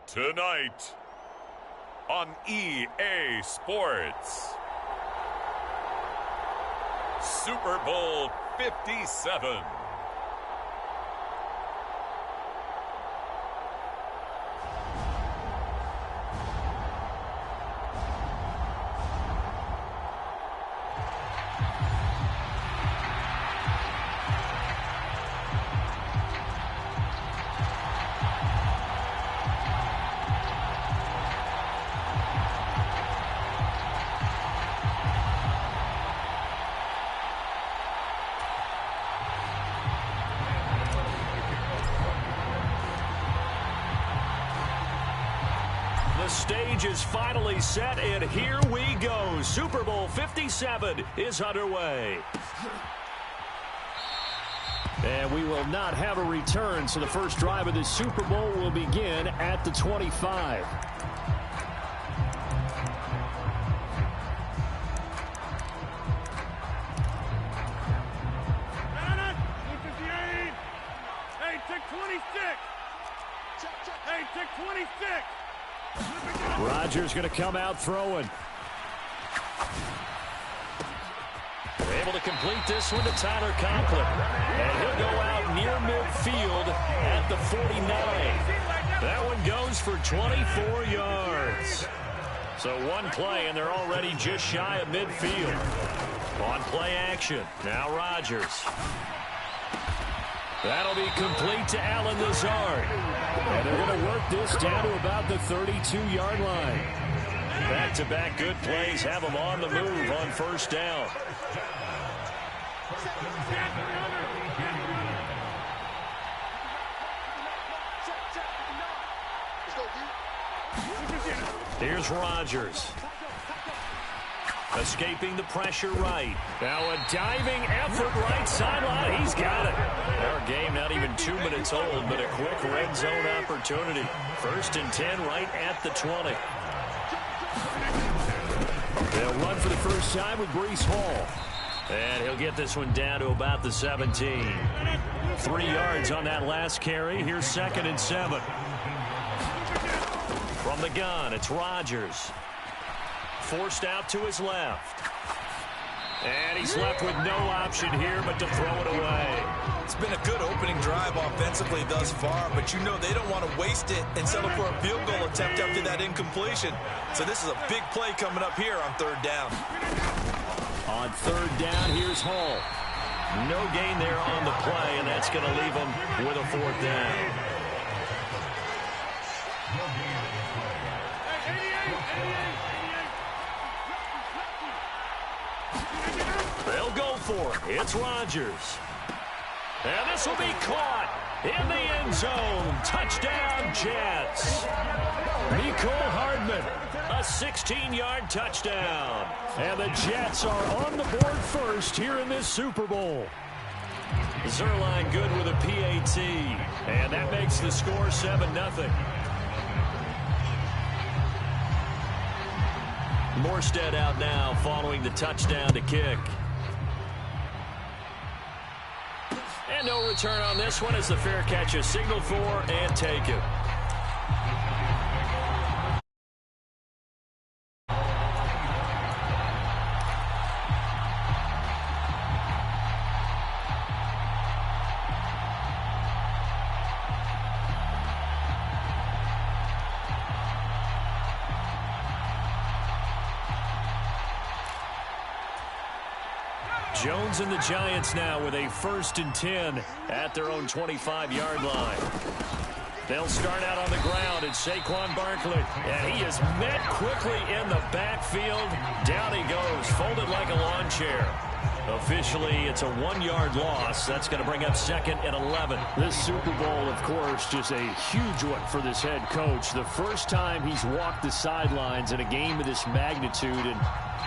Tonight on EA Sports, Super Bowl 57. The stage is finally set, and here we go. Super Bowl 57 is underway. And we will not have a return, so the first drive of the Super Bowl will begin at the 25. Hey, take 26. Hey, take 26. Rodgers going to come out throwing. Able to complete this one to Tyler Conklin. And he'll go out near midfield at the 49. That one goes for 24 yards. So one play, and they're already just shy of midfield. On play action. Now Rodgers. That'll be complete to Allen Lazard. And they're going to work this down to about the 32-yard line. Back-to-back good plays have them on the move on first down. Here's Rodgers. Escaping the pressure right. Now a diving effort right sideline. He's got it. Our game not even 2 minutes old, but a quick red zone opportunity. 1st and 10 right at the 20. They'll run for the first time with Breece Hall. And he'll get this one down to about the 17. 3 yards on that last carry. Here's 2nd and 7. From the gun, it's Rodgers. Forced out to his left. And he's left with no option here but to throw it away. It's been a good opening drive offensively thus far, but you know they don't want to waste it and settle for a field goal attempt after that incompletion. So this is a big play coming up here on 3rd down. On 3rd down, here's Hall. No gain there on the play, and that's going to leave him with a 4th down. They'll go for it. It's Rodgers. And this will be caught in the end zone. Touchdown, Jets. Mecole Hardman, a 16-yard touchdown. And the Jets are on the board first here in this Super Bowl. Zerline good with a PAT. And that makes the score 7-0. Morstead out now following the touchdown to kick. And no return on this one as the fair catch is signaled for and taken. Jones and the Giants now with a 1st and 10 at their own 25-yard line. They'll start out on the ground, and Saquon Barkley. And he is met quickly in the backfield. Down he goes, folded like a lawn chair. Officially, it's a 1-yard loss. That's going to bring up 2nd and 11. This Super Bowl, of course, just a huge one for this head coach. The first time he's walked the sidelines in a game of this magnitude. And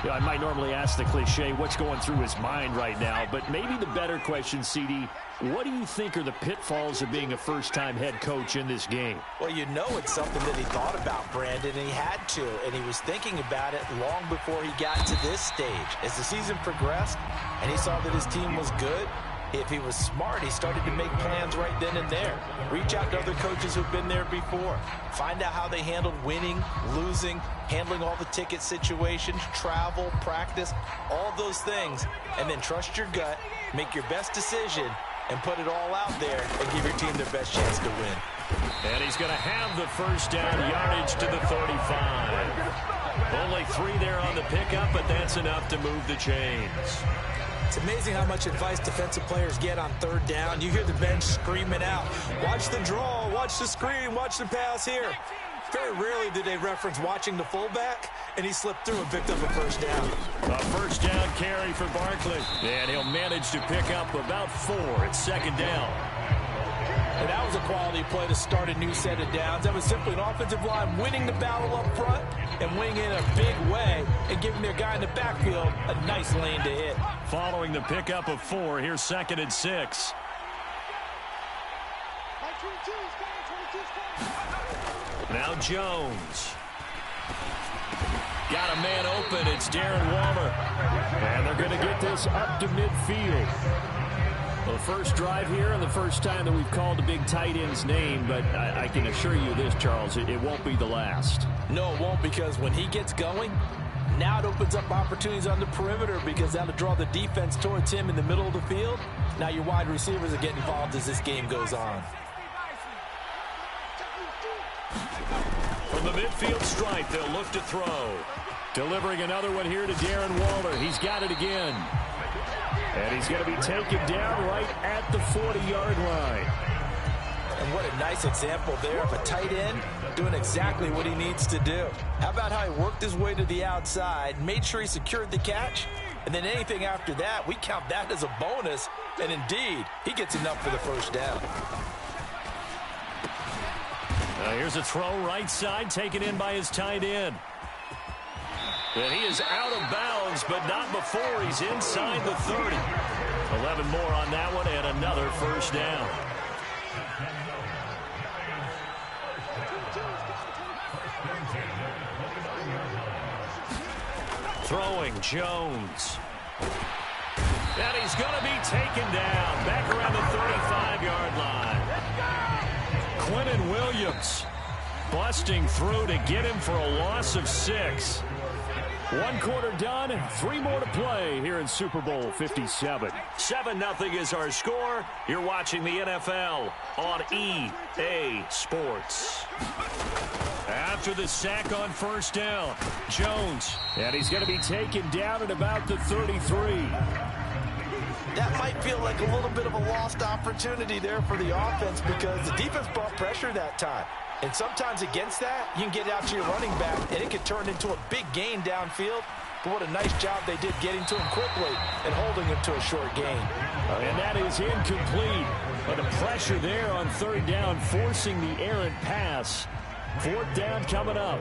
you know, I might normally ask the cliche, what's going through his mind right now? But maybe the better question, CD, what do you think are the pitfalls of being a first-time head coach in this game? Well, you know it's something that he thought about, Brandon, and he had to. And he was thinking about it long before he got to this stage. As the season progressed and he saw that his team was good, If he was smart, he started to make plans right then and there. Reach out to other coaches who've been there before. Find out how they handled winning, losing, handling all the ticket situations, travel, practice, all those things. And then trust your gut, make your best decision, and put it all out there and give your team their best chance to win. And he's going to have the first down, yardage to the 35. Only 3 there on the pickup, but that's enough to move the chains. It's amazing how much advice defensive players get on third down. You hear the bench screaming out, watch the draw, watch the screen, watch the pass here. Very rarely do they reference watching the fullback, and he slipped through and picked up a first down. A first down carry for Barkley, and he'll manage to pick up about 4 at second down. And that was a quality play to start a new set of downs. That was simply an offensive line winning the battle up front and winning in a big way and giving their guy in the backfield a nice lane to hit. Following the pickup of 4, here's 2nd and 6. Now Jones. Got a man open. It's Darren Waller. And they're going to get this up to midfield. The first drive here and the first time that we've called a big tight end's name, but I can assure you this, Charles, it won't be the last. No, it won't, because when he gets going, now it opens up opportunities on the perimeter because that'll draw the defense towards him in the middle of the field. Now your wide receivers are getting involved as this game goes on. From the midfield stripe, they'll look to throw. Delivering another one here to Darren Waller. He's got it again. And he's going to be taken down right at the 40-yard line. And what a nice example there of a tight end doing exactly what he needs to do. How about how he worked his way to the outside, made sure he secured the catch, and then anything after that, we count that as a bonus. And indeed, he gets enough for the first down. Here's a throw right side, taken in by his tight end. And he is out of bounds, but not before he's inside the 30. 11 more on that one, and another first down. Throwing Jones. And he's going to be taken down back around the 35-yard line. Quentin Williams busting through to get him for a loss of 6. 1 quarter done, 3 more to play here in Super Bowl 57. 7-0 is our score. You're watching the NFL on EA Sports. After the sack on first down, Jones, and he's going to be taken down at about the 33. That might feel like a little bit of a lost opportunity there for the offense because the defense brought pressure that time. And sometimes against that, you can get out to your running back, and it could turn into a big gain downfield. But what a nice job they did getting to him quickly and holding him to a short gain. And that is incomplete. But the pressure there on third down, forcing the errant pass. 4th down coming up.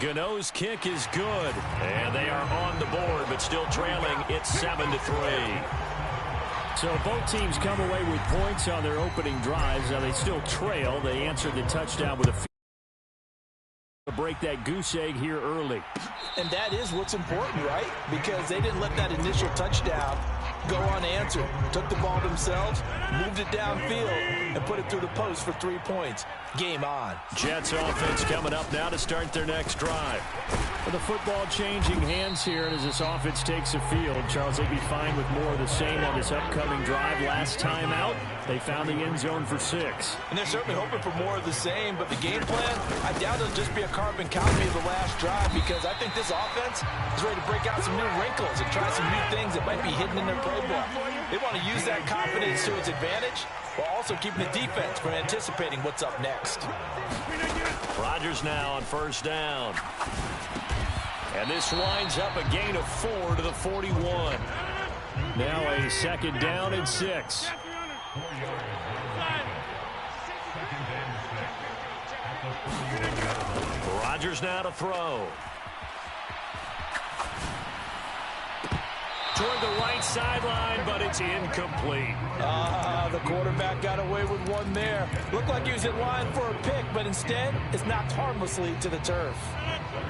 Gano's kick is good. And they are on the board, but still trailing. It's 7-3. So both teams come away with points on their opening drives. Now they still trail. They answered the touchdown with a to break that goose egg here early. And that is what's important, right? Because they didn't let that initial touchdown go unanswered. Took the ball themselves, moved it downfield, and put it through the post for 3 points. Game on. Jets offense coming up now to start their next drive. For the football changing hands here as this offense takes the field. Charles, they'd be fine with more of the same on this upcoming drive. Last time out, they found the end zone for 6. And they're certainly hoping for more of the same, but the game plan, I doubt it'll just be a carbon copy of the last drive because I think this offense is ready to break out some new wrinkles and try some new things that might be hidden in their playbook. They want to use that confidence to its advantage while also keeping the defense from anticipating what's up next. Rodgers now on first down. And this winds up a gain of 4 to the 41. Now a 2nd down and 6. Rodgers now to throw. toward the right sideline, but it's incomplete. The quarterback got away with one there. Looked like he was in line for a pick, but instead it's knocked harmlessly to the turf.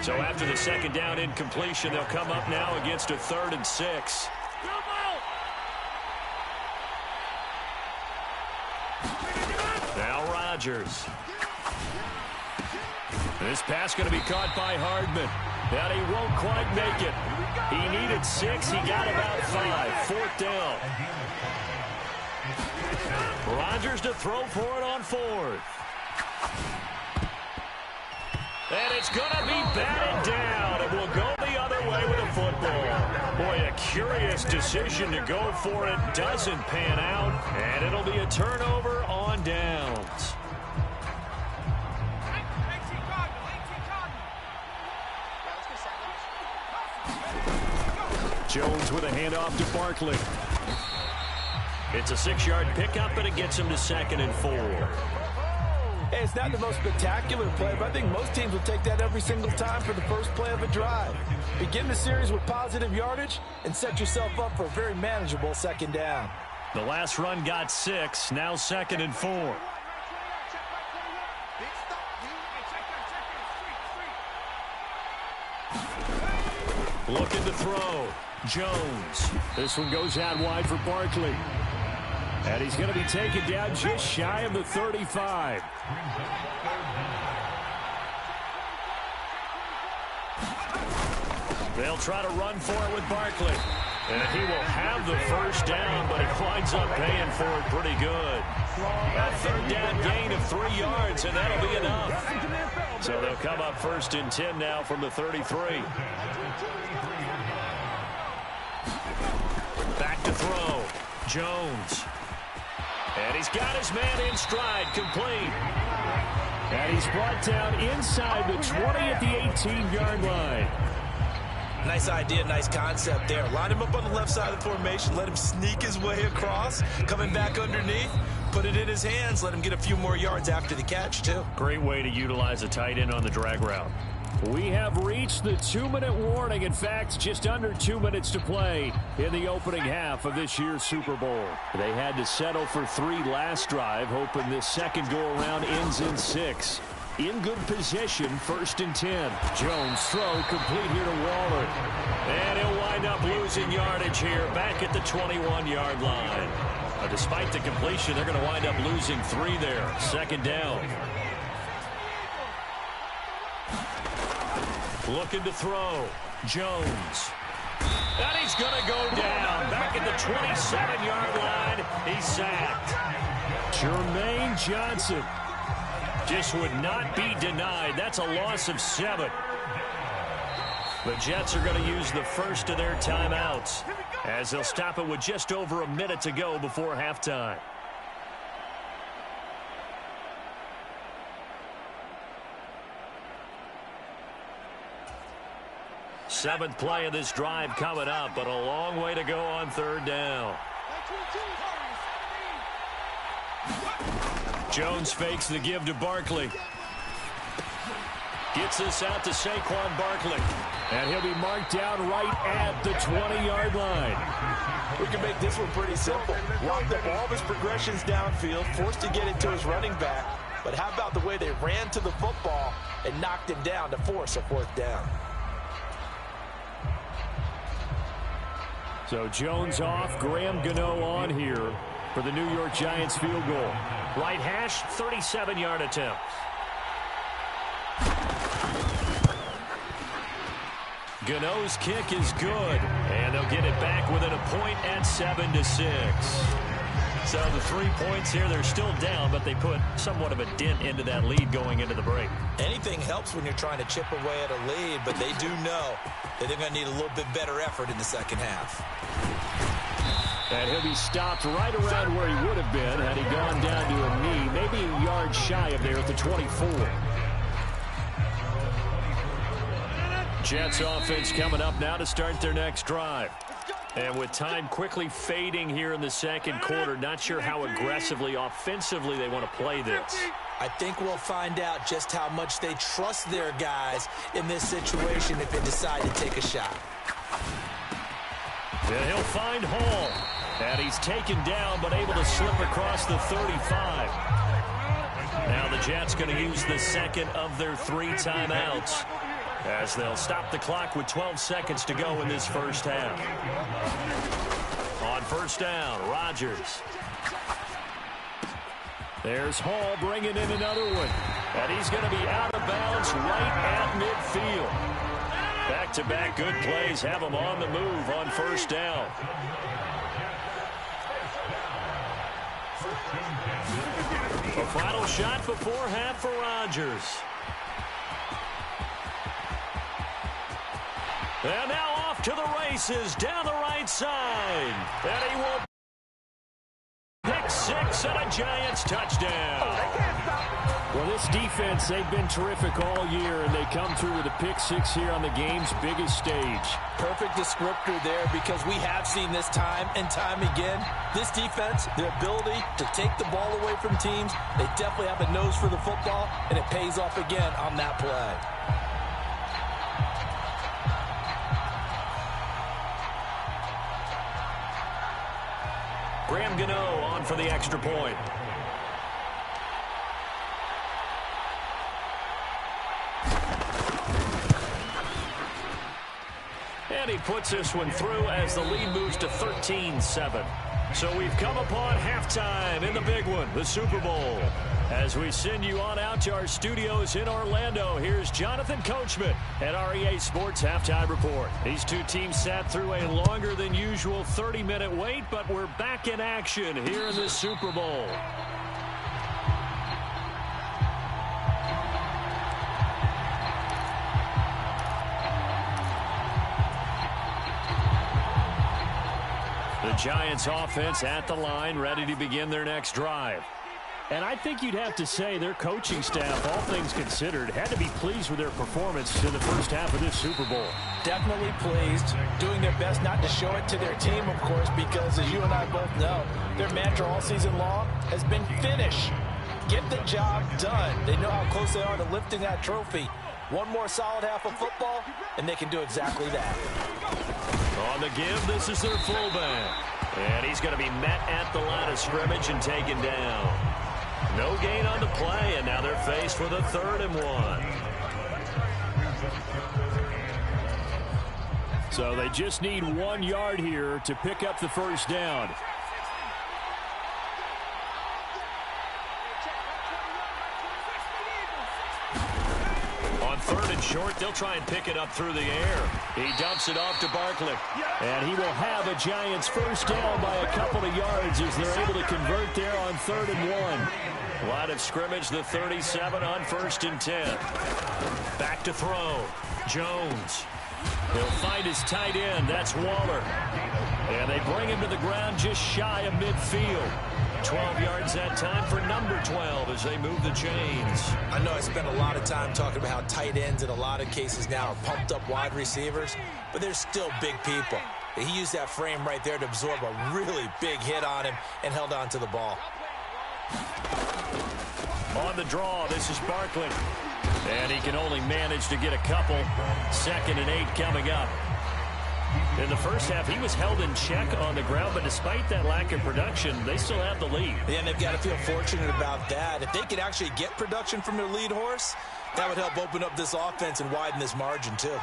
So after the second down incompletion, they'll come up now against a 3rd and 6. Now Rodgers. This pass going to be caught by Hardman. And he won't quite make it. He needed 6. He got about 5. 4th down. Rodgers to throw for it on 4th. And it's going to be batted down. It will go the other way with a football. Boy, a curious decision to go for it. Doesn't pan out. And it'll be a turnover on downs. Jones with a handoff to Barkley. It's a 6-yard pickup, and it gets him to 2nd and 4. Hey, it's not the most spectacular play, but I think most teams will take that every single time for the first play of a drive. Begin the series with positive yardage and set yourself up for a very manageable 2nd down. The last run got 6, now 2nd and 4. Looking to throw. Jones. This one goes out wide for Barkley. And he's going to be taken down just shy of the 35. They'll try to run for it with Barkley. And he will have the first down, but he winds up paying for it pretty good. A 3rd down gain of 3 yards, and that'll be enough. So they'll come up 1st and 10 now from the 33. Back to throw. Jones. And he's got his man in stride, complete. And he's brought down inside the 20 at the 18-yard line. Nice idea, nice concept there. Line him up on the left side of the formation, let him sneak his way across, coming back underneath, put it in his hands, let him get a few more yards after the catch, too. Great way to utilize a tight end on the drag route. We have reached the 2-minute warning. In fact, just under 2 minutes to play in the opening half of this year's Super Bowl. They had to settle for 3 last drive, hoping this second go-around ends in 6. In good position, 1st and 10. Jones throw complete here to Waller. And he'll wind up losing yardage here back at the 21-yard line. Despite the completion, they're going to wind up losing 3 there. 2nd down. Looking to throw. Jones. And he's going to go down. Back at the 27-yard line. He's sacked. Jermaine Johnson just would not be denied. That's a loss of 7. The Jets are going to use the first of their timeouts as they'll stop it with just over a minute to go before halftime. Seventh play of this drive coming up, but a long way to go on 3rd down. Jones fakes the give to Barkley. Gets this out to Saquon Barkley. And he'll be marked down right at the 20-yard line. We can make this one pretty simple. Locked up all of his progressions downfield, forced to get it to his running back. But how about the way they ran to the football and knocked him down to force a 4th down? So Jones off, Graham Gano on here for the New York Giants field goal. Right hash, 37-yard attempt. Gano's kick is good, and they'll get it back within a point at 7-6. So the 3 points here, they're still down, but they put somewhat of a dent into that lead going into the break. Anything helps when you're trying to chip away at a lead, but they do know that they're going to need a little bit better effort in the second half. And he'll be stopped right around where he would have been had he gone down to a knee, maybe a yard shy of there at the 24. Jets offense coming up now to start their next drive. And with time quickly fading here in the second quarter, not sure how aggressively, offensively they want to play this. I think we'll find out just how much they trust their guys in this situation if they decide to take a shot. And he'll find Hall. And he's taken down, but able to slip across the 35. Now the Jets going to use the second of their 3 timeouts, as they'll stop the clock with 12 seconds to go in this first half. On first down, Rodgers. There's Hall bringing in another one. And he's going to be out of bounds right at midfield. Back-to-back good plays have him on the move on first down. A final shot before half for Rodgers. And now off to the races down the right side. And he will pick 6 and a Giants touchdown. Well, this defense, they've been terrific all year, and they come through with a pick 6 here on the game's biggest stage. Perfect descriptor there, because we have seen this time and time again. This defense, their ability to take the ball away from teams, they definitely have a nose for the football, and it pays off again on that play. Graham Gano on for the extra point. And he puts this one through as the lead moves to 13-7. So we've come upon halftime in the big one, the Super Bowl. As we send you on out to our studios in Orlando, here's Jonathan Coachman at our EA Sports Halftime Report. These two teams sat through a longer than usual 30-minute wait, but we're back in action here in the Super Bowl. The Giants offense at the line, ready to begin their next drive. And I think you'd have to say their coaching staff, all things considered, had to be pleased with their performance in the first half of this Super Bowl. Definitely pleased, doing their best not to show it to their team, of course, because as you and I both know, their mantra all season long has been finish. Get the job done. They know how close they are to lifting that trophy. One more solid half of football, and they can do exactly that. On the give, this is their fullback. And he's going to be met at the line of scrimmage and taken down. No gain on the play, and now they're faced with a 3rd and 1. So they just need 1 yard here to pick up the first down. On 3rd and short, they'll try and pick it up through the air. He dumps it off to Barkley. And he will have a Giants first down by a couple of yards as they're able to convert there on 3rd and 1. Line of scrimmage, the 37 on 1st and 10. Back to throw. Jones. He'll find his tight end. That's Waller. And they bring him to the ground just shy of midfield. 12 yards that time for number 12 as they move the chains. I know I spent a lot of time talking about how tight ends in a lot of cases now are pumped up wide receivers, but they're still big people. He used that frame right there to absorb a really big hit on him and held on to the ball. On the draw, this is Barkley. And he can only manage to get a couple. 2nd and 8 coming up. In the first half, he was held in check on the ground, but despite that lack of production, they still have the lead. Yeah, and they've got to feel fortunate about that. If they could actually get production from their lead horse, that would help open up this offense and widen this margin, too.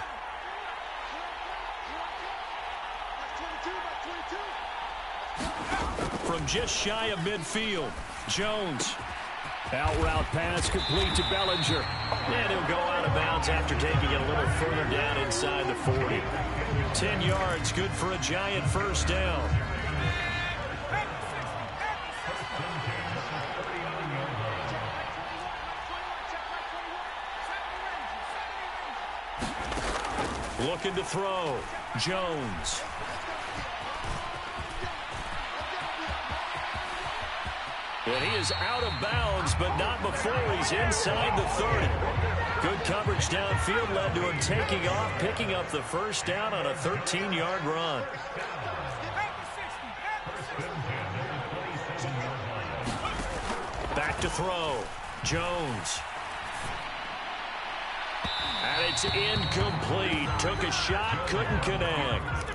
From just shy of midfield, Jones. Out route pass complete to Bellinger. And he'll go out of bounds after taking it a little further down inside the 40. 10 yards, good for a Giant first down. Looking to throw. Jones. And he is out of bounds, but not before he's inside the 30. Good coverage downfield led to him taking off, picking up the first down on a 13-yard run. Back to throw. Jones. And it's incomplete. Took a shot, couldn't connect.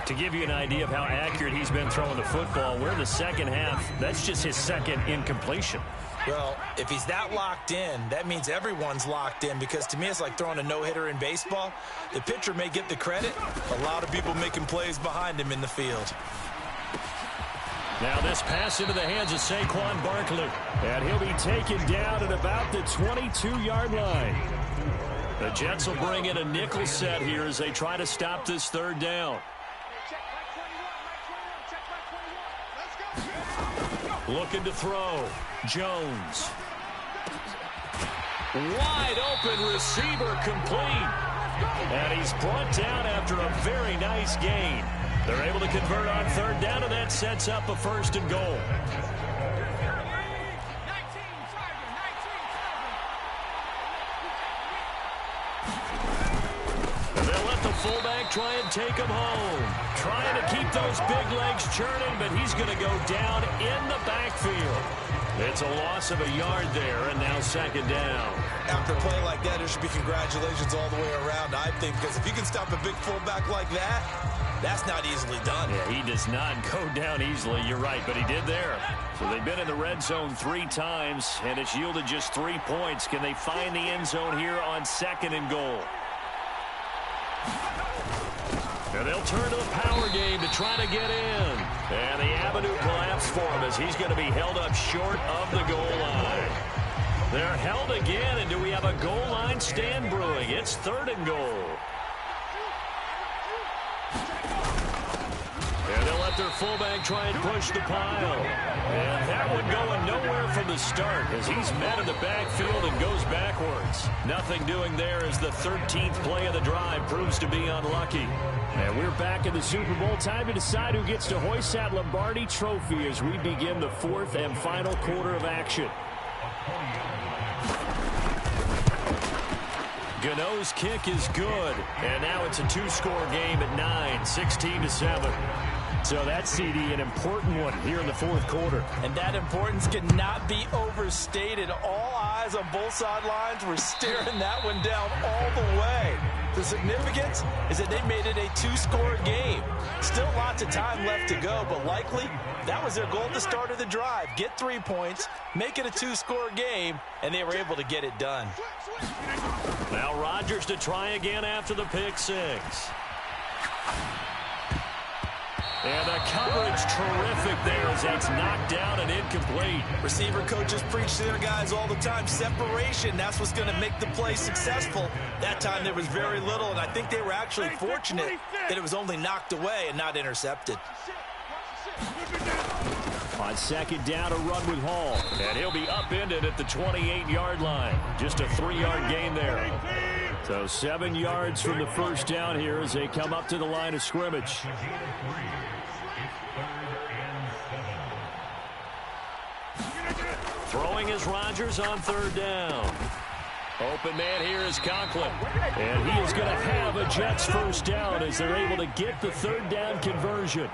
To give you an idea of how accurate he's been throwing the football, we're in the second half. That's just his second incompletion. Well, if he's that locked in, that means everyone's locked in, because to me it's like throwing a no-hitter in baseball. The pitcher may get the credit, a lot of people making plays behind him in the field. Now this pass into the hands of Saquon Barkley, and he'll be taken down at about the 22-yard line. The Jets will bring in a nickel set here as they try to stop this third down. Looking to throw. Jones. Wide open receiver, complete. And he's brought down after a very nice gain. They're able to convert on third down, and that sets up a first and goal. Fullback try and take him home. Trying to keep those big legs churning, but he's going to go down in the backfield. It's a loss of a yard there, and now second down. After a play like that, there should be congratulations all the way around, I think, because if you can stop a big fullback like that, that's not easily done. Yeah, he does not go down easily, you're right, but he did there. So they've been in the red zone 3 times, and it's yielded just 3 points. Can they find the end zone here on second and goal? And they'll turn to the power game to try to get in. And the avenue collapsed for him as he's going to be held up short of the goal line. They're held again, and do we have a goal line stand brewing? It's third and goal. And they'll let their fullback try and push the pile. And that one going nowhere from the start as he's met in the backfield and goes backwards. Nothing doing there as the 13th play of the drive proves to be unlucky. And we're back in the Super Bowl. Time to decide who gets to hoist that Lombardi trophy as we begin the 4th and final quarter of action. Gano's kick is good. And now it's a 2-score game at 9, 16-7. So that's, CD, an important one here in the 4th quarter. And that importance cannot be overstated. All eyes on both sidelines were staring that one down all the way. The significance is that they made it a 2-score game. Still lots of time left to go, but likely that was their goal at the start of the drive. Get 3 points, make it a 2-score game, and they were able to get it done. Now Rodgers to try again after the pick 6. And the coverage terrific there as it's knocked down and incomplete. Receiver coaches preach to their guys all the time. Separation, that's what's going to make the play successful. That time there was very little, and I think they were actually fortunate that it was only knocked away and not intercepted. On second down, a run with Hall. And he'll be upended at the 28-yard line. Just a 3-yard gain there. So 7 yards from the first down here as they come up to the line of scrimmage. Throwing is Rodgers on third down. Open man here is Conklin. And he is going to have a Jets first down as they're able to get the third down conversion.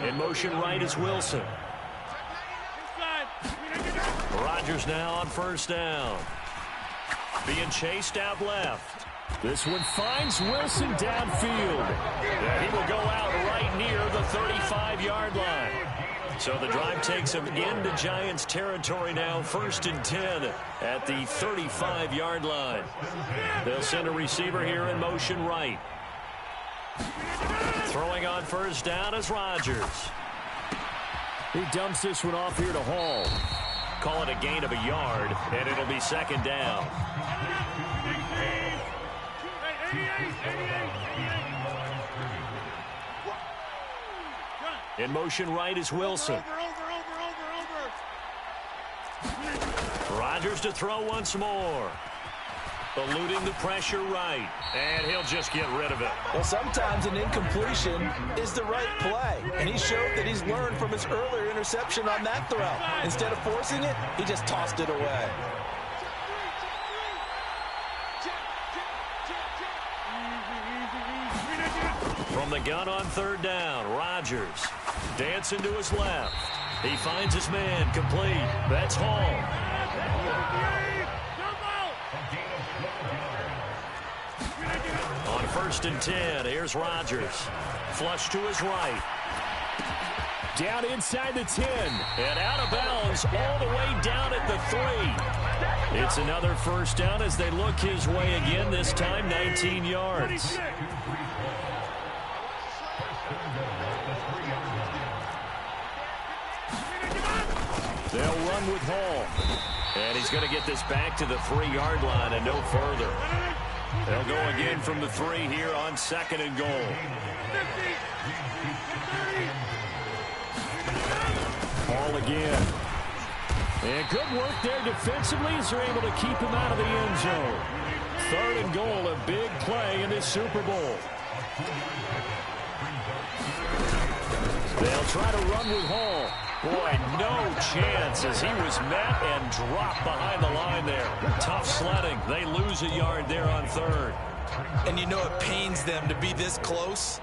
In motion right is Wilson. Rodgers now on first down. Being chased out left. This one finds Wilson downfield. And he will go out right near the 35-yard line. So the drive takes him into Giants territory now, 1st and 10 at the 35-yard line. They'll send a receiver here in motion right. Throwing on first down is Rodgers. He dumps this one off here to Hall. Call it a gain of a yard, and it'll be second down. In motion right is Wilson. Rodgers to throw once more. Eluding the pressure right. And he'll just get rid of it. Well, sometimes an incompletion is the right play. And he showed that he's learned from his earlier interception on that throw. Instead of forcing it, he just tossed it away. From the gun on third down, Rodgers dancing to his left. He finds his man complete. That's Hall. 1st and 10. Here's Rodgers. Flush to his right. Down inside the 10. And out of bounds all the way down at the 3. It's another first down as they look his way again, this time 19 yards. They'll run with Hall. And he's going to get this back to the 3-yard line and no further. They'll go again from the 3 here on 2nd and goal. Hall again. And good work there defensively as they're able to keep him out of the end zone. 3rd and goal, a big play in this Super Bowl. They'll try to run with Hall. Boy, no chance as he was met and dropped behind the line there. Tough sledding. They lose a yard there on 3rd. And you know it pains them to be this close.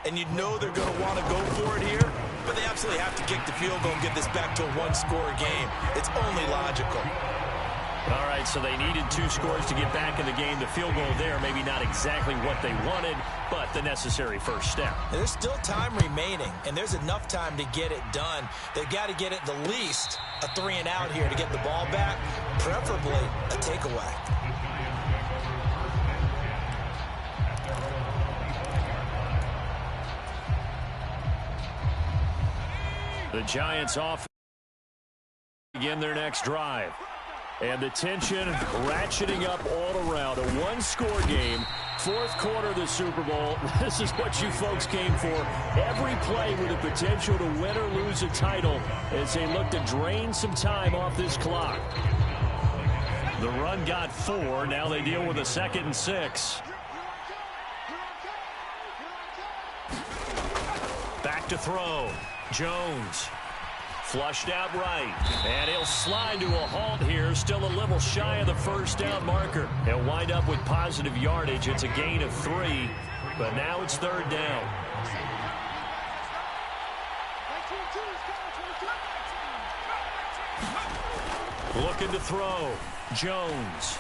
And you know they're going to want to go for it here. But they absolutely have to kick the field goal and get this back to a 1-score game. It's only logical. All right, so they needed 2 scores to get back in the game. The field goal there, maybe not exactly what they wanted, but the necessary first step. And there's still time remaining, and there's enough time to get it done. They've got to get at the least a 3-and-out here to get the ball back, preferably a takeaway. The Giants off begin their next drive. And the tension ratcheting up all around. A 1-score game, 4th quarter of the Super Bowl. This is what you folks came for. Every play with the potential to win or lose a title as they look to drain some time off this clock. The run got 4. Now they deal with a 2nd and 6. Back to throw. Jones. Flushed out right, and he'll slide to a halt here, still a little shy of the first down marker. He'll wind up with positive yardage. It's a gain of 3, but now it's 3rd down. Looking to throw, Jones.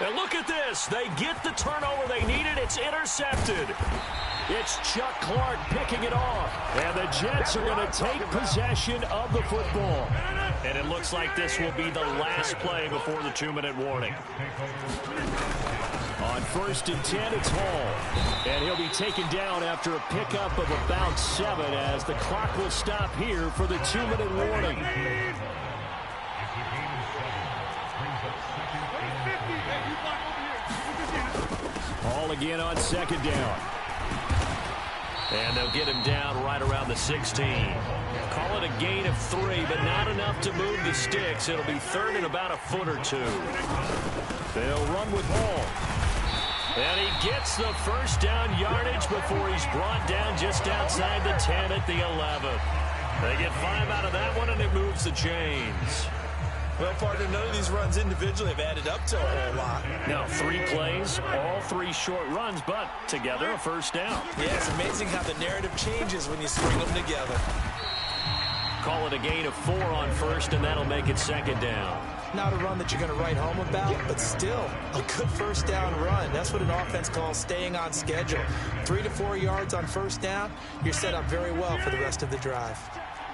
And look at this. They get the turnover they needed. It's intercepted. It's Chuck Clark picking it off. And the Jets are going to take possession of the football. And it looks like this will be the last play before the 2-minute warning. On 1st and 10, it's Hall. And he'll be taken down after a pickup of about 7 as the clock will stop here for the 2-minute warning. Hall again on 2nd down. And they'll get him down right around the 16. Call it a gain of 3, but not enough to move the sticks. It'll be 3rd and about a foot or 2. They'll run with Hall. And he gets the first down yardage before he's brought down just outside the 10 at the 11. They get 5 out of that one, and it moves the chains. Well, partner, none of these runs individually have added up to a whole lot. Now, 3 plays, all 3 short runs, but together a first down. Yeah, it's amazing how the narrative changes when you string them together. Call it a gain of 4 on 1st, and that'll make it 2nd down. Not a run that you're going to write home about, but still a good first down run. That's what an offense calls staying on schedule. 3 to 4 yards on first down, you're set up very well for the rest of the drive.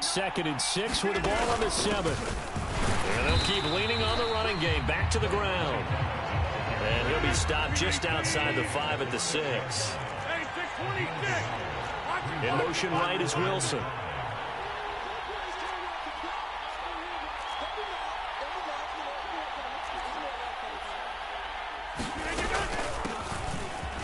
2nd and 6 with the ball on the 7. And they'll keep leaning on the running game. Back to the ground. And he'll be stopped just outside the 5 at the 6. In motion right is Wilson.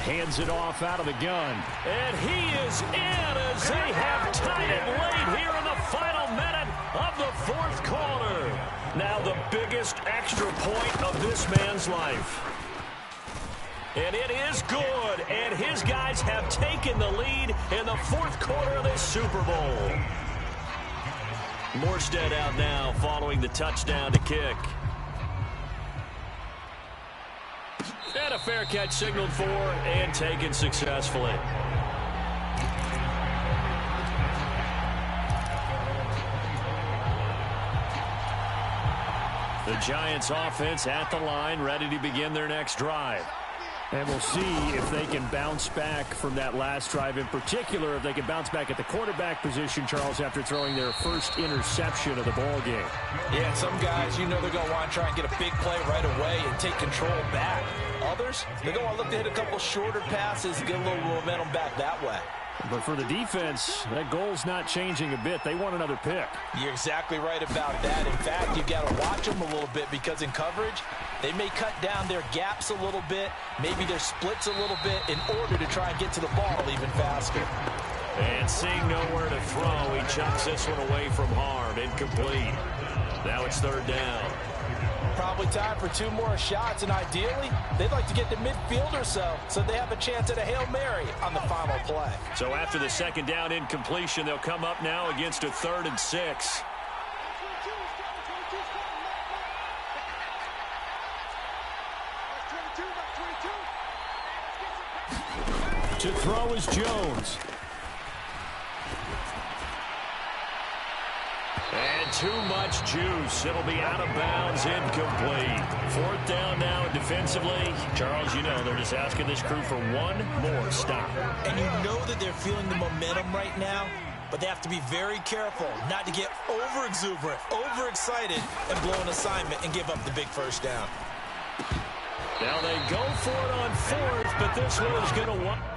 Hands it off out of the gun. And he is in as they have tied it late here in the final minute of the 4th quarter. Now the biggest extra point of this man's life. And it is good. And his guys have taken the lead in the 4th quarter of this Super Bowl. Morstead out now following the touchdown to kick. And a fair catch signaled for and taken successfully. The Giants offense at the line, ready to begin their next drive. And we'll see if they can bounce back from that last drive, in particular, if they can bounce back at the quarterback position, Charles, after throwing their first interception of the ball game. Yeah, some guys, you know they're going to want to try and get a big play right away and take control back. Others, they're going to want to look to hit a couple shorter passes, get a little momentum back that way. But for the defense, that goal's not changing a bit. They want another pick. You're exactly right about that. In fact, you've got to watch them a little bit because in coverage, they may cut down their gaps a little bit, maybe their splits a little bit in order to try and get to the ball even faster. And seeing nowhere to throw, he chucks this one away from harm. Incomplete. Now it's third down. Probably time for 2 more shots, and ideally, they'd like to get to midfield or so they have a chance at a Hail Mary on the final play. So after the second down incompletion, they'll come up now against a 3rd and 6. To throw is Jones. And too much juice. It'll be out of bounds, incomplete. 4th down now defensively. Charles, you know, they're just asking this crew for one more stop. And you know that they're feeling the momentum right now, but they have to be very careful not to get over-exuberant, over-excited, and blow an assignment and give up the big first down. Now they go for it on 4th, but this one is going to...